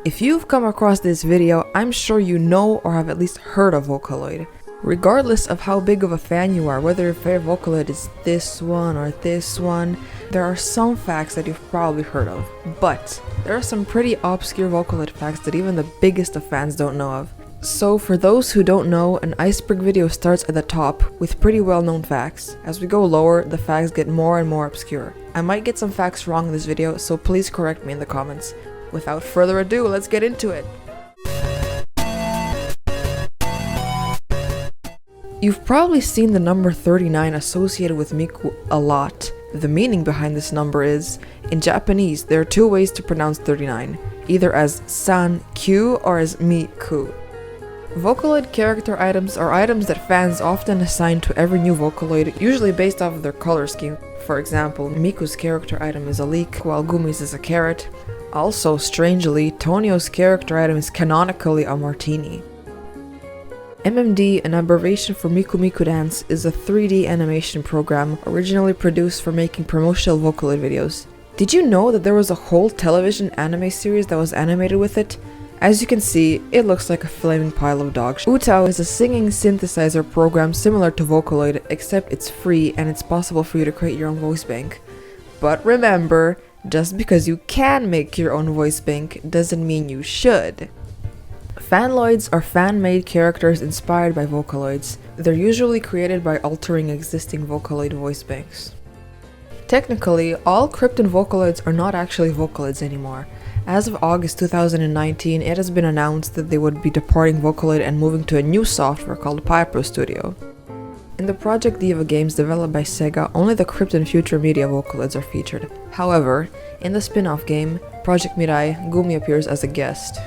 If you've come across this video, I'm sure you know or have at least heard of VOCALOID. Regardless of how big of a fan you are, whether your favorite VOCALOID is this one or this one, there are some facts that you've probably heard of. But there are some pretty obscure VOCALOID facts that even the biggest of fans don't know of. So for those who don't know, an Iceberg video starts at the top with pretty well-known facts. As we go lower, the facts get more and more obscure. I might get some facts wrong in this video, so please correct me in the comments. Without further ado, let's get into it! You've probably seen the number 39 associated with Miku a lot. The meaning behind this number is, in Japanese, there are two ways to pronounce 39, either as san Q or as Miku. VOCALOID character items are items that fans often assign to every new VOCALOID, usually based off of their color scheme. For example, Miku's character item is a leek, while Gumi's is a carrot. Also, strangely, Tonio's character item is canonically a martini. MMD, an abbreviation for Miku Miku Dance, is a 3D animation program originally produced for making promotional VOCALOID videos. Did you know that there was a whole television anime series that was animated with it? As you can see, it looks like a flaming pile of dog shit. Utao is a singing synthesizer program similar to VOCALOID, except it's free and it's possible for you to create your own voice bank. But remember, just because you can make your own voice bank doesn't mean you should. Fanloids are fan-made characters inspired by VOCALOIDs. They're usually created by altering existing VOCALOID voice banks. Technically, all Krypton VOCALOIDs are not actually VOCALOIDs anymore. As of August 2019, it has been announced that they would be departing VOCALOID and moving to a new software called Pyro Studio. In the Project Diva games developed by Sega, only the Krypton Future Media VOCALOIDs are featured. However, in the spin-off game, Project Mirai, Gumi appears as a guest.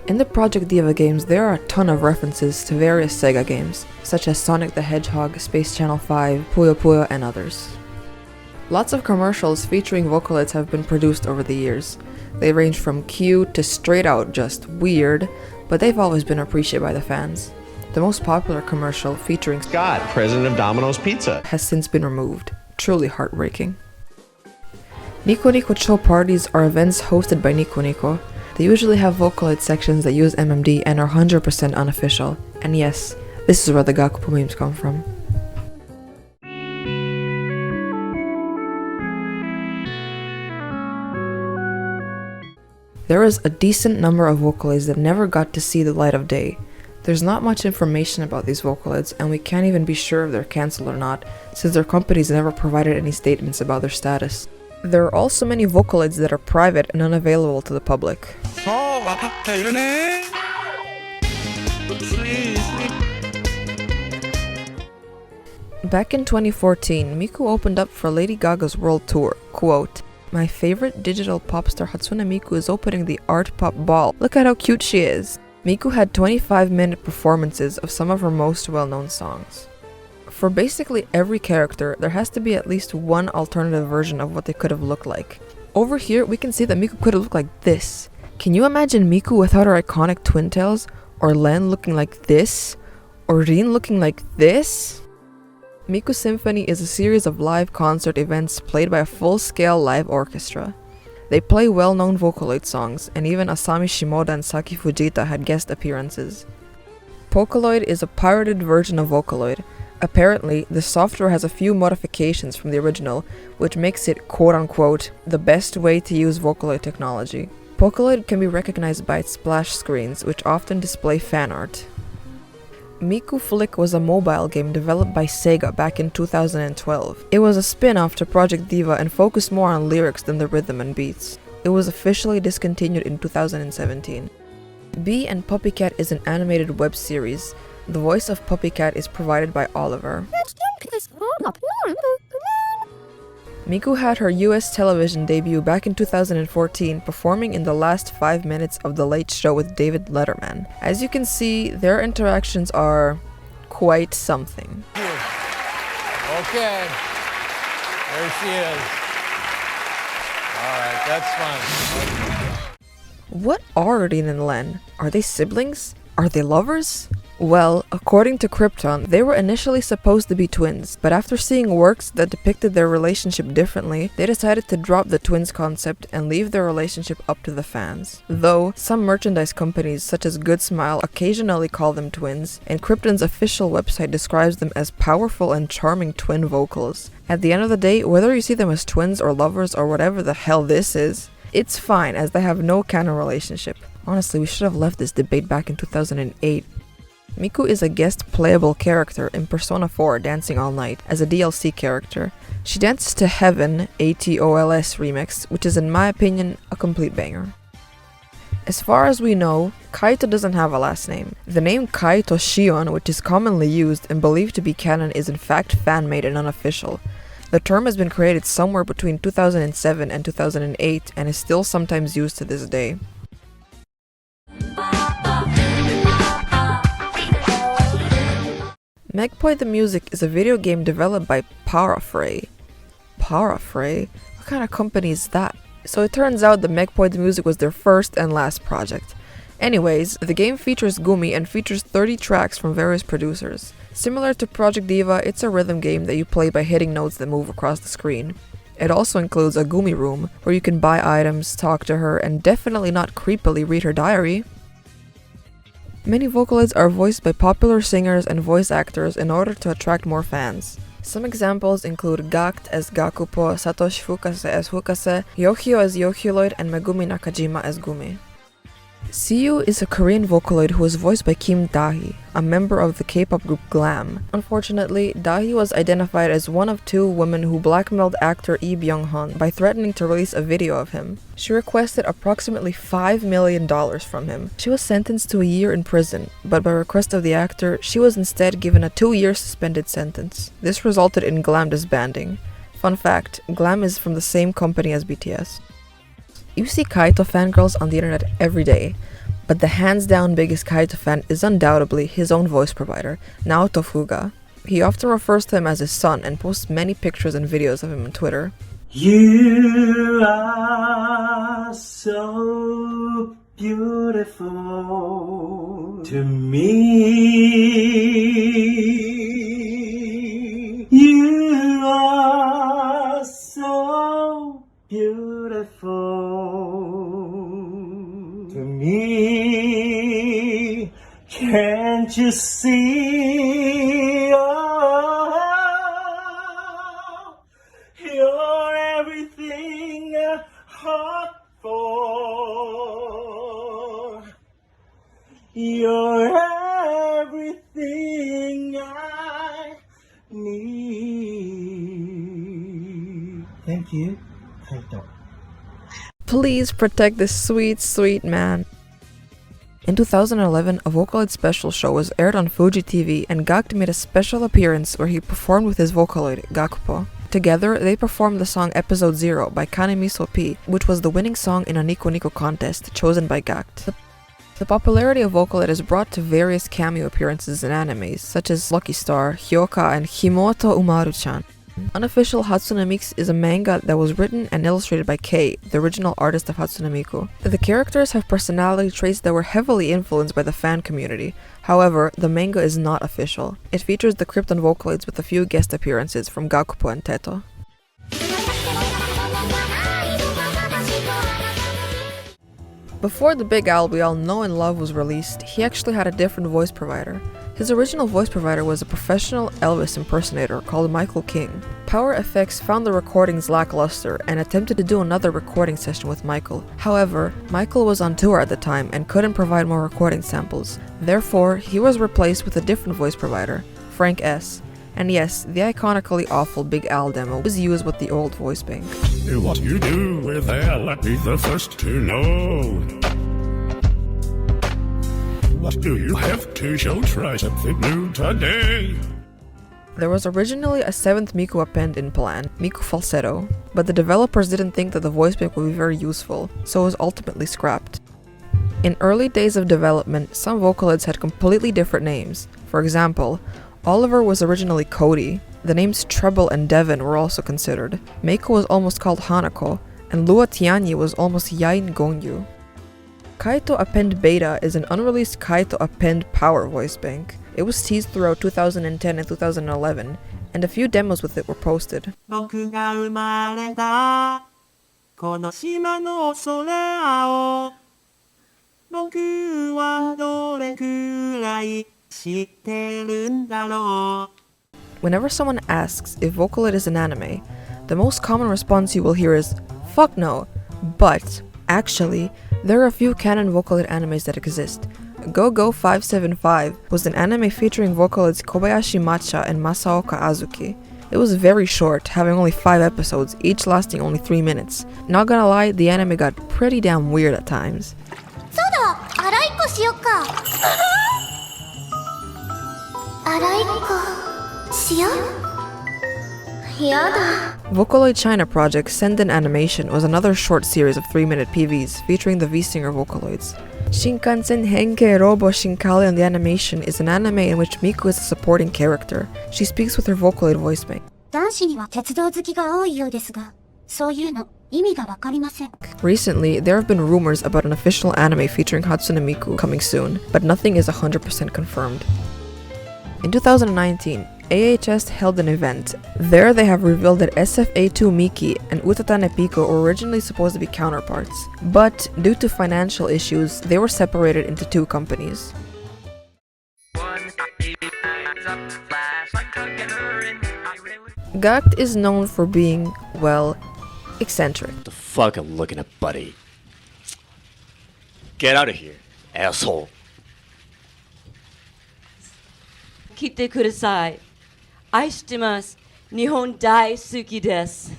In the Project Diva games, there are a ton of references to various Sega games, such as Sonic the Hedgehog, Space Channel 5, Puyo Puyo, and others. Lots of commercials featuring VOCALOIDs have been produced over the years. They range from cute to straight out just weird, but they've always been appreciated by the fans. The most popular commercial, featuring Scott, president of Domino's Pizza, has since been removed. Truly heartbreaking. Nico Nico Cho parties are events hosted by Nico Nico. They usually have VOCALOID sections that use MMD and are 100% unofficial. And yes, this is where the Gakudan memes come from. There is a decent number of VOCALOIDs that never got to see the light of day. There's not much information about these VOCALOIDs, and we can't even be sure if they're cancelled or not, since their companies never provided any statements about their status. There are also many VOCALOIDs that are private and unavailable to the public. Back in 2014, Miku opened up for Lady Gaga's world tour. Quote, "My favorite digital pop star Hatsune Miku is opening the Art Pop Ball. Look at how cute she is." Miku had 25-minute performances of some of her most well-known songs. For basically every character, there has to be at least one alternative version of what they could have looked like. Over here, we can see that Miku could have looked like this. Can you imagine Miku without her iconic twin tails? Or Len looking like this? Or Rin looking like this? Miku Symphony is a series of live concert events played by a full-scale live orchestra. They play well-known VOCALOID songs, and even Asami Shimoda and Saki Fujita had guest appearances. Vocaloid is a pirated version of VOCALOID. Apparently, the software has a few modifications from the original, which makes it quote-unquote the best way to use VOCALOID technology. VOCALOID can be recognized by its splash screens, which often display fan art. Miku Flick was a mobile game developed by Sega back in 2012. It was a spin-off to Project Diva and focused more on lyrics than the rhythm and beats. It was officially discontinued in 2017. Bee and Puppycat is an animated web series. The voice of Puppycat is provided by Oliver. Miku had her US television debut back in 2014, performing in the last 5 minutes of The Late Show with David Letterman. As you can see, their interactions are quite something. Okay, there she is. Alright, that's fun. What are Rin and Len? Are they siblings? Are they lovers? Well, according to Krypton, they were initially supposed to be twins, but after seeing works that depicted their relationship differently, they decided to drop the twins concept and leave their relationship up to the fans. Though, some merchandise companies such as Good Smile occasionally call them twins, and Krypton's official website describes them as powerful and charming twin vocals. At the end of the day, whether you see them as twins or lovers or whatever the hell this is, it's fine as they have no canon relationship. Honestly, we should have left this debate back in 2008. Miku is a guest playable character in Persona 4 Dancing All Night as a DLC character. She dances to Heaven, ATOLS remix, which is in my opinion a complete banger. As far as we know, Kaito doesn't have a last name. The name Kaito Shion, which is commonly used and believed to be canon, is in fact fan-made and unofficial. The term has been created somewhere between 2007 and 2008 and is still sometimes used to this day. Megpoi the Music is a video game developed by Parafray. Parafray? What kind of company is that? So it turns out that Megpoi the Music was their first and last project. Anyways, the game features Gumi and features 30 tracks from various producers. Similar to Project Diva, it's a rhythm game that you play by hitting notes that move across the screen. It also includes a Gumi room, where you can buy items, talk to her, and definitely not creepily read her diary. Many Vocaloids are voiced by popular singers and voice actors in order to attract more fans. Some examples include Gakt as Gakupo, Satoshi Fukase as Fukase, Yohio as Yohioloid, and Megumi Nakajima as Gumi. Siyu is a Korean Vocaloid who is voiced by Kim Dahi, a member of the K-pop group Glam. Unfortunately, Dahi was identified as one of two women who blackmailed actor Lee Byung-hun by threatening to release a video of him. She requested approximately $5 million from him. She was sentenced to a year in prison, but by request of the actor, she was instead given a 2-year suspended sentence. This resulted in Glam disbanding. Fun fact, Glam is from the same company as BTS. You see Kaito fangirls on the internet every day, but the hands down biggest Kaito fan is undoubtedly his own voice provider, Naoto Fuga. He often refers to him as his son and posts many pictures and videos of him on Twitter. You are so beautiful to me. You are so beautiful to me. Can't you see? Oh, you're everything I hope for. You're everything I need. Thank you, Kaito. Please protect this sweet, sweet man. In 2011, a Vocaloid special show was aired on Fuji TV and Gakt made a special appearance where he performed with his Vocaloid, Gakupo. Together, they performed the song Episode 0 by Kanemiso P, which was the winning song in a Nico Nico contest chosen by Gakt. The popularity of Vocaloid is brought to various cameo appearances in animes, such as Lucky Star, Hyoka, and Himoto Umaru-chan. Unofficial Hatsune Mix is a manga that was written and illustrated by Kei, the original artist of Hatsune Miku. The characters have personality traits that were heavily influenced by the fan community. However, the manga is not official. It features the Krypton Vocaloids with a few guest appearances from Gakupo and Teto. Before the big owl we all know and love was released, he actually had a different voice provider. His original voice provider was a professional Elvis impersonator called Michael King. Power FX found the recordings lackluster and attempted to do another recording session with Michael. However, Michael was on tour at the time and couldn't provide more recording samples. Therefore, he was replaced with a different voice provider, Frank S. And yes, the iconically awful Big Al demo was used with the old voice bank. What you do with Al, I'd be the first to know. What do you have to show? Try something new today. There was originally a 7th Miku append in plan, Miku Falsetto, but the developers didn't think that the voice bank would be very useful, so it was ultimately scrapped. In early days of development, some Vocaloids had completely different names. For example, Oliver was originally Cody, the names Treble and Devon were also considered, Meiko was almost called Hanako, and Lua Tianyi was almost Yain Gongyu. Kaito Append Beta is an unreleased Kaito Append Power voice bank. It was teased throughout 2010 and 2011, and a few demos with it were posted. 僕が生まれたこの島の空を僕はどれくらい知ってるんだろう Whenever someone asks if VOCALOID is an anime, the most common response you will hear is, fuck no, but actually, there are a few canon VOCALOID animes that exist. Go Go 575 was an anime featuring Vocaloid's Kobayashi Macha and Masaoka Azuki. It was very short, having only 5 episodes, each lasting only 3 minutes. Not gonna lie, the anime got pretty damn weird at times. そうだ、洗いっこしよっか。洗いっこしよう。やだ。Vocaloid China Project Senden Animation was another short series of 3-minute PVs featuring the V-Singer Vocaloids. Shinkansen Henke Robo Shinkali on the animation is an anime in which Miku is a supporting character. She speaks with her Vocaloid voice bank. 男子には鉄道好きが多いようですが、そういうの意味がわかりません。 Recently, there have been rumors about an official anime featuring Hatsune Miku coming soon, but nothing is 100% confirmed. In 2019, AHS held an event. There they have revealed that SFA2 Miki and Utatane Piko were originally supposed to be counterparts, but due to financial issues, they were separated into 2 companies. Gakt is known for being, well, eccentric. The fuck I'm looking at, buddy. Get out of here, asshole. 来てください。愛してます。日本大好きです。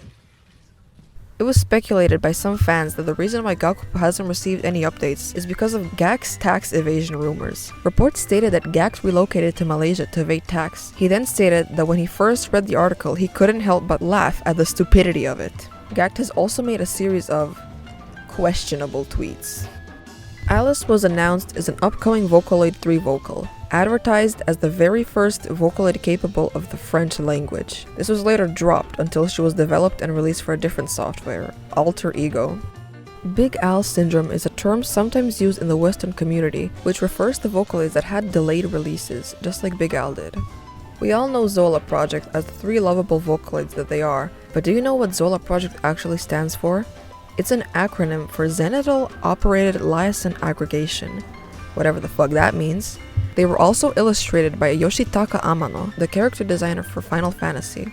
It was speculated by some fans that the reason why Gakupu hasn't received any updates is because of Gakt's tax evasion rumors. Reports stated that Gakt relocated to Malaysia to evade tax. He then stated that when he first read the article, he couldn't help but laugh at the stupidity of it. Gakt has also made a series of questionable tweets. Alice was announced as an upcoming Vocaloid 3 vocal, advertised as the very first Vocaloid capable of the French language. This was later dropped until she was developed and released for a different software, Alter Ego. Big Al syndrome is a term sometimes used in the Western community, which refers to Vocaloids that had delayed releases, just like Big Al did. We all know Zola Project as the 3 lovable Vocaloids that they are, but do you know what Zola Project actually stands for? It's an acronym for Zenithal Operated Liaison Aggregation, whatever the fuck that means. They were also illustrated by Yoshitaka Amano, the character designer for Final Fantasy.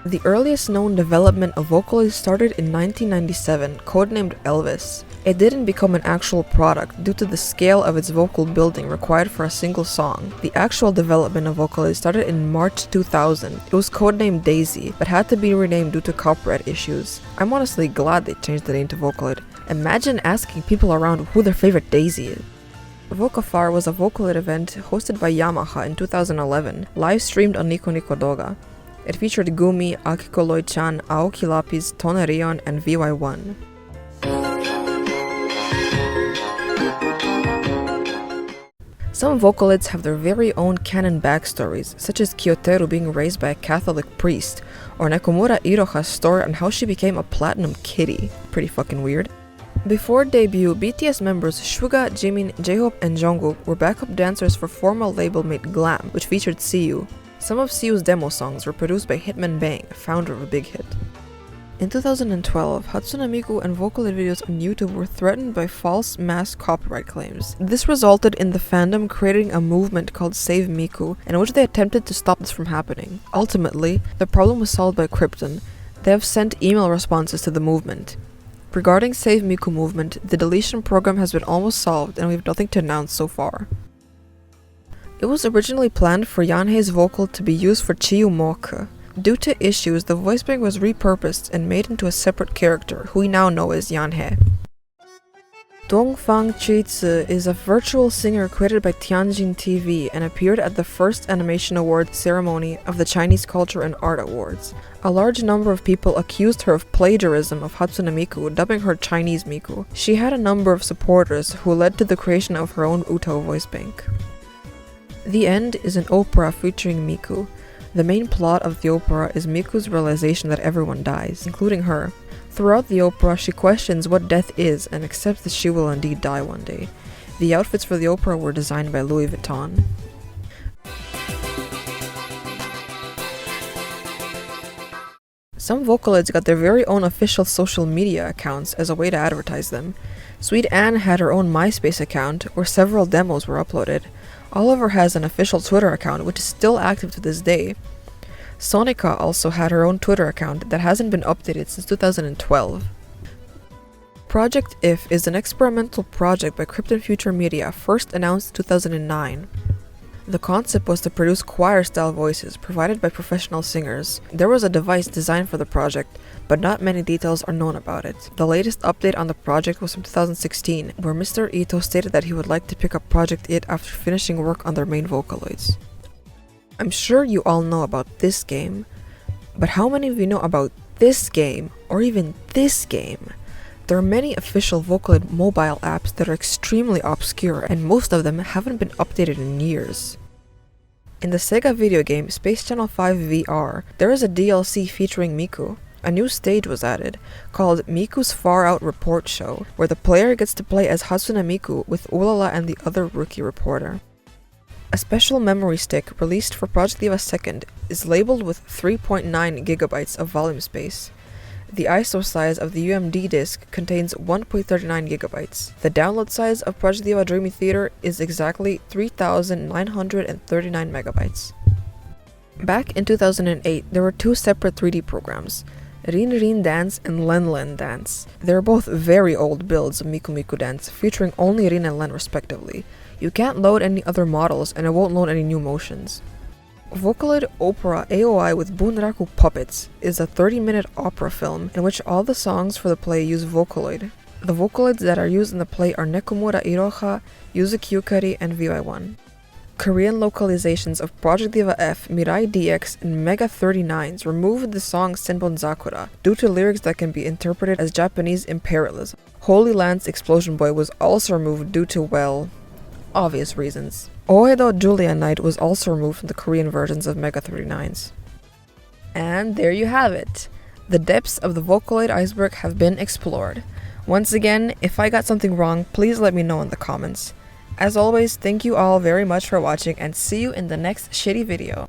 The earliest known development of Vocaloid started in 1997, codenamed Elvis. It didn't become an actual product due to the scale of its vocal building required for a single song. The actual development of Vocaloid started in March 2000. It was codenamed Daisy, but had to be renamed due to copyright issues. I'm honestly glad they changed the name to Vocaloid. Imagine asking people around who their favorite Daisy is. Vocafar was a Vocaloid event hosted by Yamaha in 2011, live streamed on Nico Nico Doga. It featured Gumi, Akiko Loi-chan, Aoki Lapis, Tonerion, and VY1. Some Vocaloids have their very own canon backstories, such as Kyoteru being raised by a Catholic priest, or Nekomura Iroha's story on how she became a platinum kitty. Pretty fucking weird. Before debut, BTS members Suga, Jimin, J-Hope, and Jungkook were backup dancers for formal label mate Glam, which featured CU. Some of CU's demo songs were produced by Hitman Bang, founder of a big hit. In 2012, Hatsune Miku and Vocaloid videos on YouTube were threatened by false mass copyright claims. This resulted in the fandom creating a movement called Save Miku, in which they attempted to stop this from happening. Ultimately, the problem was solved by Krypton. They have sent email responses to the movement. Regarding Save Miku movement, the deletion program has been almost solved and we have nothing to announce so far. It was originally planned for Yanhei's vocal to be used for Chiyu Moku. Due to issues, the voice bank was repurposed and made into a separate character, who we now know as Yanhei. Dongfang Chitsu is a virtual singer created by Tianjin TV and appeared at the first Animation Awards ceremony of the Chinese Culture and Art Awards. A large number of people accused her of plagiarism of Hatsune Miku, dubbing her Chinese Miku. She had a number of supporters who led to the creation of her own Uto voice bank. The End is an opera featuring Miku. The main plot of the opera is Miku's realization that everyone dies, including her. Throughout the opera, she questions what death is and accepts that she will indeed die one day. The outfits for the opera were designed by Louis Vuitton. Some Vocaloids got their very own official social media accounts as a way to advertise them. Sweet Anne had her own MySpace account, where several demos were uploaded. Oliver has an official Twitter account, which is still active to this day. Sonica also had her own Twitter account that hasn't been updated since 2012. Project IF is an experimental project by Krypton Future Media, first announced in 2009. The concept was to produce choir-style voices provided by professional singers. There was a device designed for the project, but not many details are known about it. The latest update on the project was from 2016, where Mr. Ito stated that he would like to pick up Project IT after finishing work on their main Vocaloids. I'm sure you all know about this game, but how many of you know about this game, or even this game? There are many official Vocaloid mobile apps that are extremely obscure, and most of them haven't been updated in years. In the Sega video game Space Channel 5 VR, there is a DLC featuring Miku. A new stage was added, called Miku's Far Out Report Show, where the player gets to play as Hasuna Miku with Ulala and the other rookie reporter. A special memory stick released for Project EVA 2nd is labeled with 3.9 GB of volume space. The ISO size of the UMD disc contains 1.39 GB. The download size of Project EVA Dreamy Theater is exactly 3,939 MB. Back in 2008, there were two separate 3D programs, Rin Rin Dance and Len Len Dance. They are both very old builds of Miku Miku Dance, featuring only Rin and Len respectively. You can't load any other models, and it won't load any new motions. Vocaloid Opera AOI with Bunraku Puppets is a 30-minute opera film in which all the songs for the play use Vocaloid. The Vocaloids that are used in the play are Nekomura Iroha, Yuzuki Yukari, and VY1. Korean localizations of Project Diva F, Mirai DX, and Mega 39s removed the song Senbon Zakura due to lyrics that can be interpreted as Japanese imperialism. Holy Land's Explosion Boy was also removed due to, well, obvious reasons. Oedo Julia Knight was also removed from the Korean versions of Mega 39s. And there you have it. The depths of the Vocaloid iceberg have been explored. Once again, if I got something wrong, please let me know in the comments. As always, thank you all very much for watching and see you in the next shitty video.